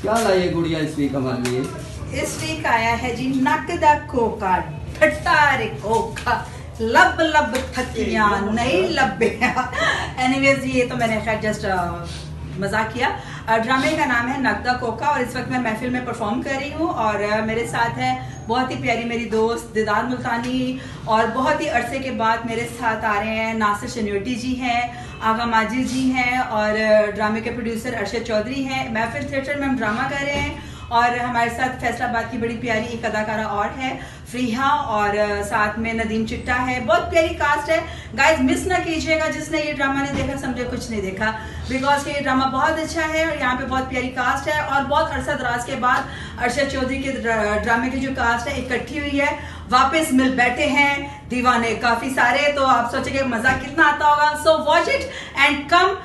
क्या लाई है गुड़िया इस वीक हमारे लिए? इस वीक आया है जी नक दा कोका, ठट्टारे कोका, लब लब थकिया नहीं लब्बिया। एनीवेज ये तो मैंने खैर जस्ट मजाक किया। ड्रामे का नाम है नक दा कोका और इस वक्त मैं महफिल में परफॉर्म कर रही हूँ और मेरे साथ है बहुत ही प्यारी मेरी दोस्त दिदार मुल्तानी और बहुत ही अरसे के बाद मेरे साथ आ रहे हैं नासिर शन्योटी जी हैं, आगा माजिद जी हैं और ड्रामे के प्रोड्यूसर अरशद चौधरी हैं। महफिल थिएटर में हम ड्रामा कर रहे हैं और हमारे साथ फैसलाबाद की बड़ी प्यारी एक अदाकारा और है फ्रीहा और साथ में नदीम चिट्टा है। बहुत प्यारी कास्ट है गाइस, मिस ना कीजिएगा। जिसने ये ड्रामा नहीं देखा समझे कुछ नहीं देखा, बिकॉज ये ड्रामा बहुत अच्छा है और यहाँ पे बहुत प्यारी कास्ट है और बहुत अरसा दराज के बाद अरशद चौधरी के ड्रामे की जो कास्ट है इकट्ठी हुई है, वापस मिल बैठे हैं दीवाने काफी सारे। तो आप सोचेंगे मजा कितना आता होगा। So watch it and come.